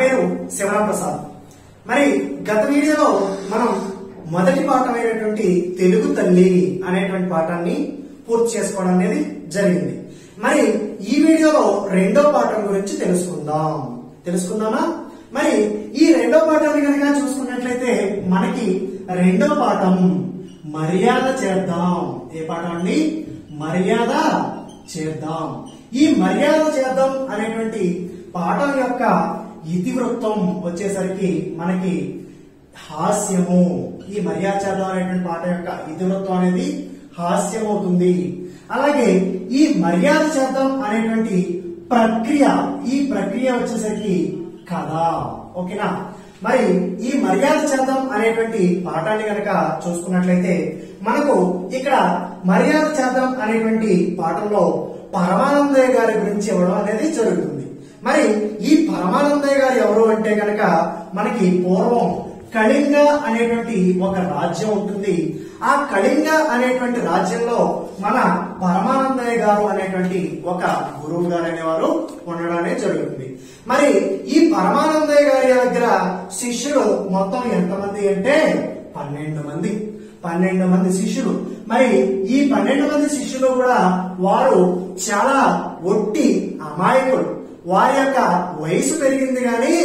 పేరు శివరాం ప్రసాద్. మరి గత వీడియోలో మనం మొదటి పాఠమైనటువంటి తెలుగు తల్లి అనేటువంటి పాఠాన్ని పూర్తి చేసుకోవడం అనేది జరిగింది. మరి ఈ వీడియోలో రెండో పాఠం గురించి తెలుసుకుందామా? మరి ఈ రెండో పాఠాన్ని కనుక చూసుకున్నట్లయితే మనకి రెండో పాఠం మర్యాద చేద్దాం. ఏ పాఠం అండి? మర్యాద చేద్దాం. ఈ మర్యాద చేద్దాం అనేటువంటి పాఠం యొక్క ఇతివృత్తం వచ్చేసరికి మనకి హాస్యము. ఈ మర్యాద చేద్దాం అనేటువంటి పాఠం యొక్క ఇతివృత్తం అనేది హాస్యం అవుతుంది. అలాగే ఈ మర్యాద చేద్దాం అనేటువంటి ఈ ప్రక్రియ వచ్చేసరికి కథ. ఓకేనా? మరి ఈ మర్యాద చేద్దాం అనేటువంటి పాఠాన్ని కనుక చూసుకున్నట్లయితే మనకు ఇక్కడ మర్యాద చేద్దాం అనేటువంటి పాఠంలో పరమానందయ్య గారి గురించి ఇవ్వడం అనేది జరుగుతుంది. మరి ఈ పరమానందయ్య గారు ఎవరు అంటే కనుక మనకి పూర్వం కళింగ అనేటువంటి ఒక రాజ్యం ఉంటుంది. ఆ కళింగ అనేటువంటి రాజ్యంలో మన పరమానందయ్య గారు అనేటువంటి ఒక గురువు గారు అనేవారు ఉండడం అనేది జరుగుతుంది. మరి ఈ పరమానందయ్య గారి దగ్గర శిష్యులు మొత్తం ఎంతమంది అంటే 12 మంది శిష్యులు. మరి ఈ 12 మంది శిష్యులు కూడా వారు చాలా ఒట్టి అమాయకులు. వారి యొక్క వయసు పెరిగింది కానీ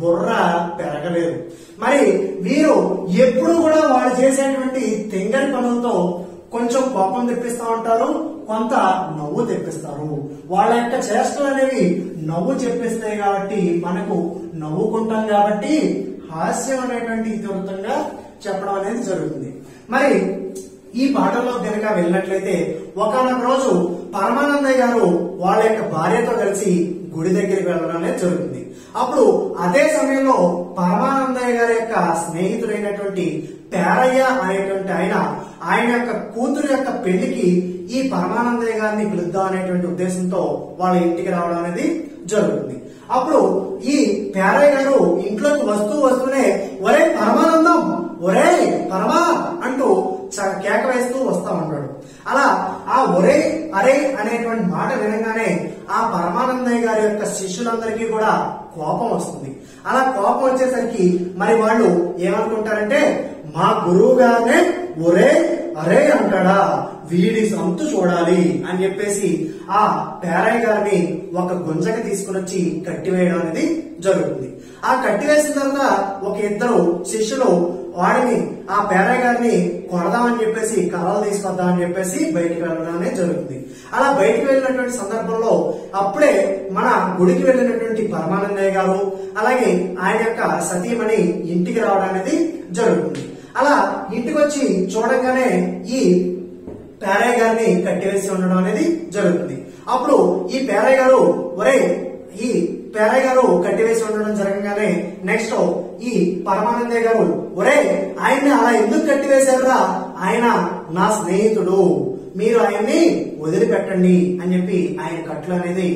బుర్ర పెరగలేదు. మరి వీరు ఎప్పుడు కూడా వాళ్ళు చేసేటువంటి తెంగరి పనులతో కొంచెం కోపం తెప్పిస్తా ఉంటారు, కొంత నవ్వు తెప్పిస్తారు. వాళ్ళ యొక్క చేష్టలు అనేవి నవ్వు చెప్పిస్తాయి కాబట్టి మనకు నవ్వుకుంటాం కాబట్టి హాస్యం అనేటువంటి ఇతివృత్తంగా చెప్పడం అనేది జరుగుతుంది. మరి ఈ పాఠంలో కనుక వెళ్ళినట్లయితే ఒకానొక రోజు పరమానందయ్య గారు వాళ్ళ యొక్క భార్యతో కలిసి గుడి దగ్గరికి వెళ్ళడం అనేది జరుగుతుంది. అప్పుడు అదే సమయంలో పరమానందయ్య గారి యొక్క స్నేహితుడైనటువంటి పేరయ్య అనేటువంటి ఆయన యొక్క కూతురు యొక్క పెళ్లికి ఈ పరమానందయ్య గారిని పిలుద్దాం అనేటువంటి ఉద్దేశంతో వాళ్ళ ఇంటికి రావడం అనేది జరుగుతుంది. అప్పుడు ఈ పేరయ్య గారు ఇంట్లోకి వస్తూనే ఒరే పరమానందం, ఒరే పరమా అంటూ కేక వేస్తూ వస్తా ఉంటాడు. అలా ఆ ఒరే అరే అనేటువంటి మాట వినగానే ఆ పరమానందయ్య గారి యొక్క శిష్యులందరికీ కూడా కోపం వస్తుంది. అలా కోపం వచ్చేసరికి మరి వాళ్ళు ఏమనుకుంటారంటే మా గురువు గారినే ఒరే అరే అంటాడా, వీడి సంతు చూడాలి అని చెప్పేసి ఆ పేరయ్య గారిని ఒక గుంజకి తీసుకుని వచ్చి కట్టివేయడం అనేది జరుగుతుంది. ఆ కట్టివేసిన తర్వాత ఒక ఇద్దరు శిష్యులు వాడిని ఆ పేరయ్య గారిని కొడదామని చెప్పేసి కర్రలు తీసుకొద్దామని చెప్పేసి బయటికి వెళ్ళడం అనేది జరుగుతుంది. అలా బయటికి వెళ్ళినటువంటి సందర్భంలో అప్పుడే మన గుడికి వెళ్ళినటువంటి పరమానందయ్య గారు అలాగే ఆయన యొక్క సతీమణి ఇంటికి రావడం అనేది జరుగుతుంది. అలా ఇంటికి వచ్చి చూడంగానే ఈ పేరయ్య గారిని కట్టివేసి ఉండడం అనేది జరుగుతుంది. అప్పుడు ఈ పేరయ్య గారు ఈ పేరయ్య గారు కట్టివేసి ఉండడం జరగగానే నెక్స్ట్ ఈ పరమానందయ్య గారు ఆయన్ని అలా ఎందుకు కట్టివేశారా, ఆయన నా స్నేహితుడు, మీరు ఆయన్ని వదిలిపెట్టండి అని చెప్పి ఆయన కట్లు అనేది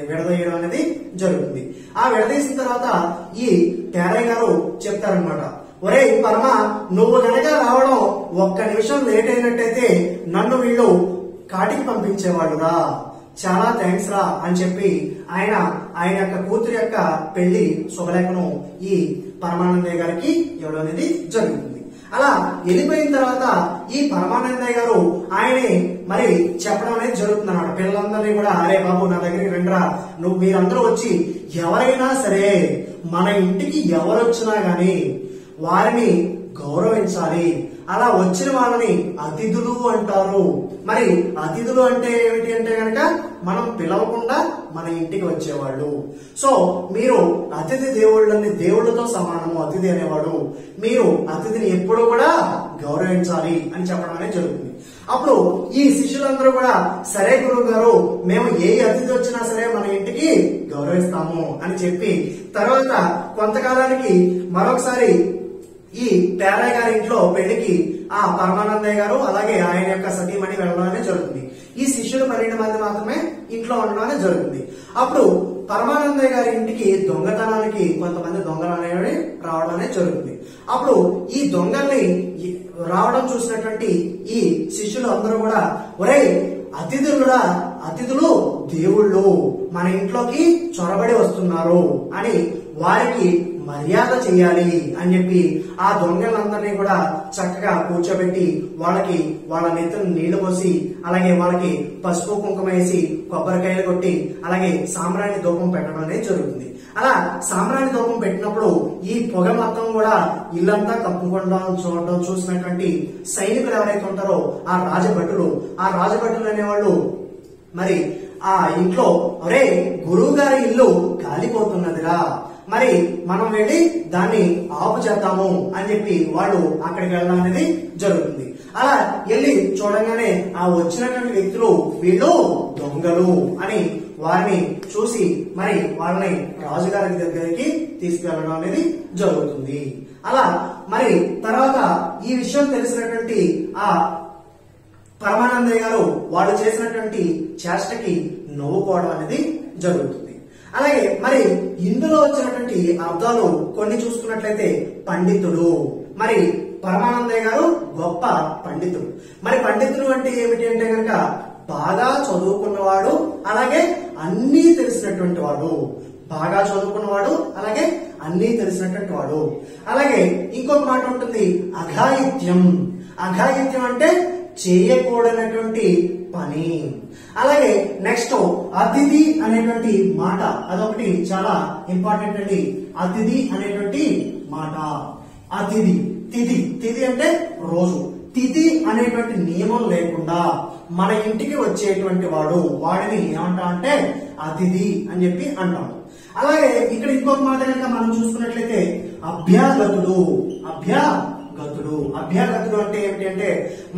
విడదీయడం అనేది జరుగుతుంది. ఆ విడదీసిన తర్వాత ఈ పేరయ్య గారు చెప్తారనమాట, పరమ నువ్వు గనక రావడం ఒక్క నిమిషం లేట్ అయినట్టయితే నన్ను వీళ్ళు కాటికి పంపించేవాడురా, చాలా థ్యాంక్స్ రా అని చెప్పి ఆయన యొక్క కూతురు యొక్క పెళ్లి శుభలేఖను ఈ పరమానందయ్య గారికి ఇవ్వడం అనేది జరుగుతుంది. అలా వెళ్ళిపోయిన తర్వాత ఈ పరమానందయ్య గారు ఆయనే మరి చెప్పడం అనేది జరుగుతుంది అన్నమాట. పిల్లలందరినీ కూడా అరే బాబు నా దగ్గరికి రండిరా, మీరందరూ వచ్చి ఎవరైనా సరే మన ఇంటికి ఎవరొచ్చినా గాని వారిని గౌరవించాలి. అలా వచ్చిన వాళ్ళని అతిథులు అంటారు. మరి అతిథులు అంటే ఏమిటి అంటే కనుక మనం పిలవకుండా మన ఇంటికి వచ్చేవాళ్ళు. సో మీరు అతిథి దేవుళ్ళతో సమానము అతిథి అనేవాడు. మీరు అతిథిని ఎప్పుడూ కూడా గౌరవించాలి అని చెప్పడం అనేది జరుగుతుంది. అప్పుడు ఈ శిష్యులందరూ కూడా సరే గురువు గారు, మేము ఏ అతిథి వచ్చినా సరే మన ఇంటికి గౌరవిస్తాము అని చెప్పి తర్వాత కొంతకాలానికి మరొకసారి ఈ పేరయ్య గారి ఇంట్లో పెళ్లికి ఆ పరమానందయ్య గారు అలాగే ఆయన యొక్క సతీమణి వెళ్ళడం అనేది జరుగుతుంది. ఈ శిష్యులు 12 మంది మాత్రమే ఇంట్లో ఉండడం అనేది జరుగుతుంది. అప్పుడు పరమానందయ్య గారి ఇంటికి దొంగతనానికి కొంతమంది దొంగలు అనేవి రావడం అనేది జరుగుతుంది. అప్పుడు ఈ దొంగల్ని రావడం చూసినటువంటి ఈ శిష్యులు అందరూ కూడా అతిథులు దేవుళ్ళు మన ఇంట్లోకి చొరబడి వస్తున్నారు అని వారికి మర్యాద చేయాలి అని చెప్పి ఆ దొంగలందరినీ కూడా చక్కగా కూర్చోబెట్టి వాళ్ళకి వాళ్ళ నెత్తులు నీళ్లు పోసి అలాగే వాళ్ళకి పసుపు కుంకుమ వేసి కొబ్బరికాయలు కొట్టి అలాగే సాంబ్రాణి ధూపం పెట్టడం అనేది జరుగుతుంది. అలా సాంబ్రాణి ధూపం పెట్టినప్పుడు ఈ పొగ మొత్తం కూడా ఇల్లంతా కప్పుకుండా చూడడం చూసినటువంటి సైనికులు ఎవరైతే ఉంటారో ఆ రాజభటులు అనేవాళ్ళు మరి ఆ ఇంట్లో అరే గురువు గారి ఇల్లు కాలిపోతున్నదిరా, మరి మనం వెళ్ళి దాన్ని ఆపు చేద్దాము అని చెప్పి వాళ్ళు అక్కడికి వెళ్ళడం అనేది జరుగుతుంది. అలా వెళ్ళి చూడంగానే ఆ వచ్చినటువంటి వ్యక్తులు వీళ్ళు దొంగలు అని వారిని చూసి మరి వాళ్ళని రాజుగారి దగ్గరికి తీసుకెళ్లడం అనేది జరుగుతుంది. అలా మరి తర్వాత ఈ విషయం తెలిసినటువంటి ఆ పరమానందయ్య గారు వాళ్ళు చేసినటువంటి చేష్టకి నవ్వుకోవడం అనేది జరుగుతుంది. అలాగే మరి ఇందులో వచ్చినటువంటి అర్థాలు కొన్ని చూసుకున్నట్లయితే పండితుడు, మరి పరమానందయ్య గారు గొప్ప పండితుడు. మరి పండితుడు అంటే ఏమిటి అంటే కనుక బాగా చదువుకున్నవాడు అలాగే అన్నీ తెలిసినటువంటి వాడు, బాగా చదువుకున్నవాడు అలాగే అన్నీ తెలిసినటువంటి వాడు. అలాగే ఇంకొక మాట ఉంటుంది అఘాయిత్యం. అఘాయిత్యం అంటే చేయకూడనటువంటి పని. అలాగే నెక్స్ట్ అతిథి అనేటువంటి మాట, అదొకటి చాలా ఇంపార్టెంట్ అండి. అతిథి అనేటువంటి మాట, అతిథి తిథి అంటే రోజు, తిథి అనేటువంటి నియమం లేకుండా మన ఇంటికి వచ్చేటువంటి వాడిని ఏమంటాం అంటే అతిథి అని చెప్పి అంటాం. అలాగే ఇక్కడ ఇంకొక మాట కనుక మనం చూసుకున్నట్లయితే అభ్యాగతుడు. అభ్యాగతుడు అంటే ఏమిటి అంటే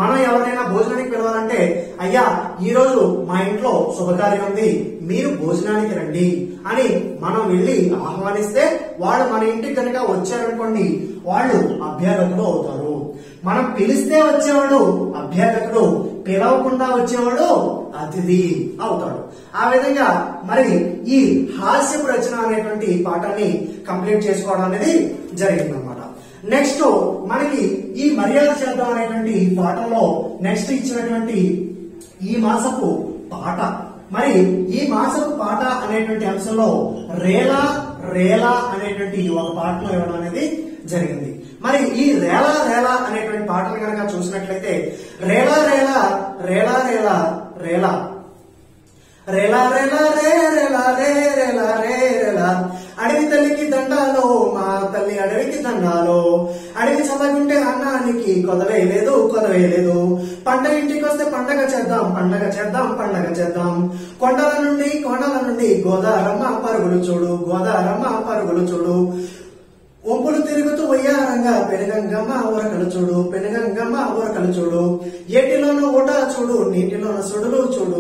మనం ఎవరైనా భోజనానికి పిలవాలంటే అయ్యా ఈ రోజు మా ఇంట్లో శుభకార్యం ఉంది, మీరు భోజనానికి రండి అని మనం వెళ్ళి ఆహ్వానిస్తే వాళ్ళు మన ఇంటికి కనుక వచ్చారనుకోండి వాళ్ళు అభ్యాగతుడు అవుతారు. మనం పిలిస్తే వచ్చేవాడు అభ్యాగతుడు, పిలవకుండా వచ్చేవాడు అతిథి అవుతాడు. ఆ విధంగా మరి ఈ హాస్యపు రచన అనేటువంటి పాఠాన్ని కంప్లీట్ చేసుకోవడం అనేది జరిగిందన్నమాట. నెక్స్ట్ మనకి ఈ మర్యాద చేద్దాం అనేటువంటి పాఠంలో నెక్స్ట్ ఇచ్చినటువంటి ఈ మాసపు పాట, మరి ఈ మాసపు పాట అనేటువంటి అంశంలో రేలా అనేటువంటి ఒక పాటను ఇవ్వడం అనేది జరిగింది. మరి ఈ రేలా అనేటువంటి పాటను కనుక చూసినట్లయితే రేలా రేలా రేలా రేలా రేలా రేలా రేలా రే రేలా రే రేలా రే రేలా అడవి తల్లికి దండాలో మా తల్లి అడవికి దండాలో, అడవి చల్లగుంటే అన్నానికి కొదవేయలేదు పండగ ఇంటికి వస్తే పండగ చేద్దాం కొండల నుండి గోదారమ్మ పరుగులు చూడు ఒంపులు తిరుగుతూ వయ్యారంగా పెనుగంగమ్మ ఊరకలు చూడు ఏటిలోన ఓటా చూడు నీటిలోన సుడులు చూడు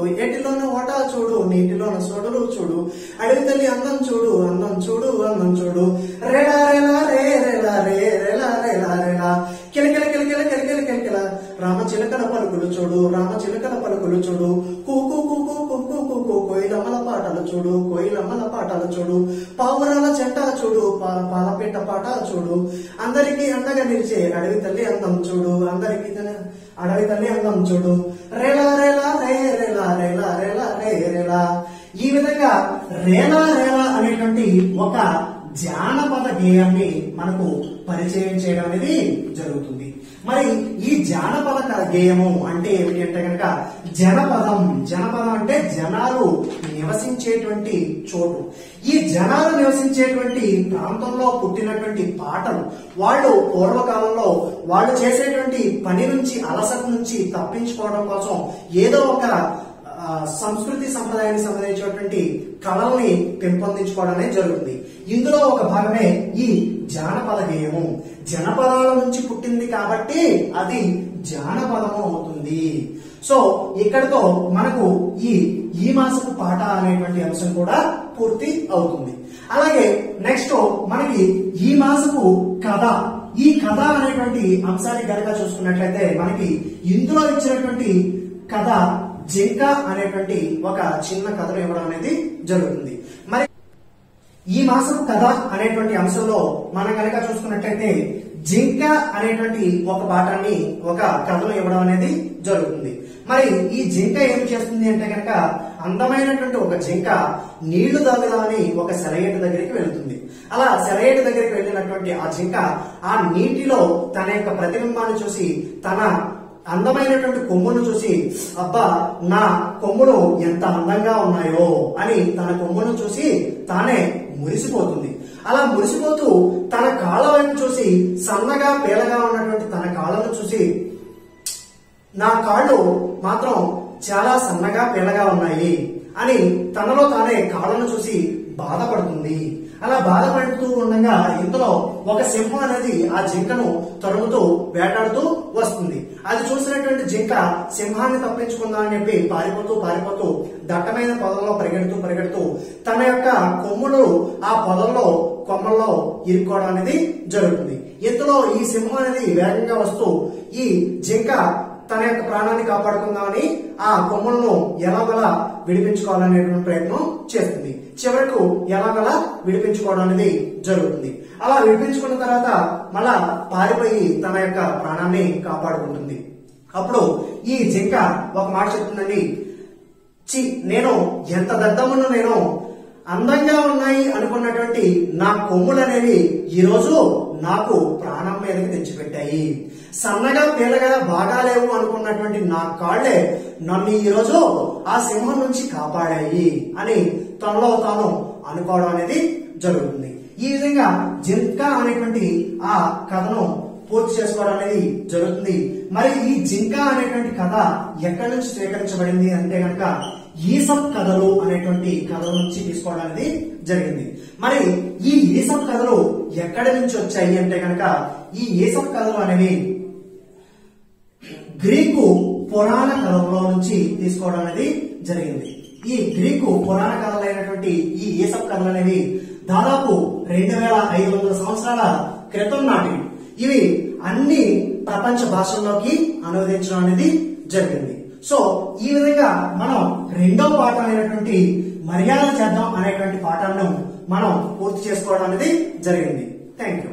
అడవి తల్లి అందం చూడు రేలా రేలా రే రేలా రే రేలా రేలా రేలా కిలకిల రామచిలకల పలుకులు చూడు కూకు కోయిలమ్మల పాటలు చూడు పావురాల చెట్ట చూడు పాల పెట్ట పాట చూడు అందరికీ అండగా నిలిచే అడవి తల్లి అందం చూడు రేలా రేలా రే రేలా రేలా రేలా రే రేలా. ఈ విధంగా రేలా అనేటువంటి ఒక జానపద గేయాన్ని మనకు పరిచయం చేయడం అనేది జరుగుతుంది. మరి ఈ జానపద గేయము అంటే ఏమిటి అంటే కనుక జనపదం అంటే జనాలు నివసించేటువంటి చోటు. ఈ జనాలు నివసించేటువంటి ప్రాంతంలో పుట్టినటువంటి పాటలు వాళ్ళు పూర్వకాలంలో వాళ్ళు చేసేటువంటి పని నుంచి అలసట నుంచి తప్పించుకోవడం కోసం ఏదో ఒక సంస్కృతి సంప్రదాయానికి సంబంధించినటువంటి కళల్ని పెంపొందించుకోవడం అనేది జరుగుతుంది. ఇందులో ఒక భాగమే ఈ జానపద గేయము. జనపదాల నుంచి పుట్టింది కాబట్టి అది జానపదము అవుతుంది. సో ఇక్కడతో మనకు ఈ మాసపు పాట అనేటువంటి అంశం కూడా పూర్తి అవుతుంది. అలాగే నెక్స్ట్ మనకి ఈ మాసపు కథ, ఈ కథ అనేటువంటి అంశాన్ని కనుక చూసుకున్నట్లయితే మనకి ఇందులో ఇచ్చినటువంటి కథ జింక అనేటువంటి ఒక చిన్న కథను ఇవ్వడం అనేది జరుగుతుంది. మరి ఈ మాసపు కథ అనేటువంటి అంశంలో మనం కనుక చూసుకున్నట్లయితే జింక అనేటువంటి ఒక పాఠాన్ని ఒక కథను ఇవ్వడం అనేది జరుగుతుంది. మరి ఈ జింక ఏం చేస్తుంది అంటే కనుక అందమైనటువంటి ఒక జింక నీళ్లు తాగుదామని ఒక సెలయేటి దగ్గరికి వెళ్తుంది. అలా సెలయేటి దగ్గరికి వెళ్ళినటువంటి ఆ జింక ఆ నీటిలో తన యొక్క ప్రతిబింబాన్ని చూసి తన అందమైనటువంటి కొమ్మును చూసి అబ్బా నా కొమ్ములు ఎంత అందంగా ఉన్నాయో అని తన కొమ్మును చూసి తానే మురిసిపోతుంది. అలా మురిసిపోతూ తన కాళ్ళ వైపు చూసి సన్నగా పేలగా ఉన్నటువంటి తన కాళ్ళను చూసి నా కాళ్ళు మాత్రం చాలా సన్నగా పేలగా ఉన్నాయి అని తనలో తానే కాళ్ళను చూసి బాధపడుతుంది. అలా బాధపడుతూ ఉండగా ఇంతలో ఒక సింహం అనేది ఆ జింకను తరుముతూ వేటాడుతూ వస్తుంది. అది చూసినటువంటి జింక సింహాన్ని తప్పించుకుందామని చెప్పి పారిపోతూ దట్టమైన పొదల్లో పరిగెడుతూ తన యొక్క కొమ్ములు ఆ పొదల్లో కొమ్మల్లో ఇరుక్కోవడం అనేది జరుగుతుంది. ఇంతలో ఈ సింహం అనేది వేగంగా వస్తూ ఈ జింక తన యొక్క ప్రాణాన్ని కాపాడుకుందామని ఆ కొమ్ములను ఎలాగలా విడిపించుకోవాలనేటువంటి ప్రయత్నం చేస్తుంది. చివరకు ఎలాగలా విడిపించుకోవడం అనేది జరుగుతుంది. అలా విడిపించుకున్న తర్వాత మళ్ళా పారిపోయి తన యొక్క ప్రాణాన్ని కాపాడుకుంటుంది. అప్పుడు ఈ జింక ఒక మాట చెప్తుందండి, నేను ఎంత దద్దమ్మను, నేను అందంగా ఉన్నాయి అనుకున్నటువంటి నా కొమ్ములు అనేవి ఈరోజు నాకు ప్రాణం మీదకి తెచ్చిపెట్టాయి. సన్నగా పీలగా బాగాలేవు అనుకున్నటువంటి నా కాళ్లే నన్ను ఈరోజు ఆ సింహం నుంచి కాపాడాయి అని తనలో తాను అనుకోవడం అనేది జరుగుతుంది. ఈ విధంగా జింక అనేటువంటి ఆ కథను పూర్తి చేసుకోవడం అనేది జరుగుతుంది. మరి ఈ జింక అనేటువంటి కథ ఎక్కడి నుంచి స్వీకరించబడింది అంటే కనుక ఈసప్ కథలు అనేటువంటి కథల నుంచి తీసుకోవడం అనేది జరిగింది. మరి ఈ ఈసప్ కథలు ఎక్కడి నుంచి వచ్చాయి అంటే కనుక ఈ ఈసప్ కథలు అనేవి గ్రీకు పురాణ కథలలో నుంచి తీసుకోవడం అనేది జరిగింది. ఈ గ్రీకు పురాణ కథలైనటువంటి ఈ ఈసప్ కథలు అనేవి దాదాపు 2500 సంవత్సరాల క్రితం నాటివి. ఇవి అన్ని ప్రపంచ భాషల్లోకి అనువదించడం అనేది జరిగింది. సో ఈ విధంగా మనం రెండో పాఠం అయినటువంటి మర్యాద చేద్దాం అనేటువంటి పాఠాలను మనం పూర్తి చేసుకోవడం అనేది జరిగింది. Thank you.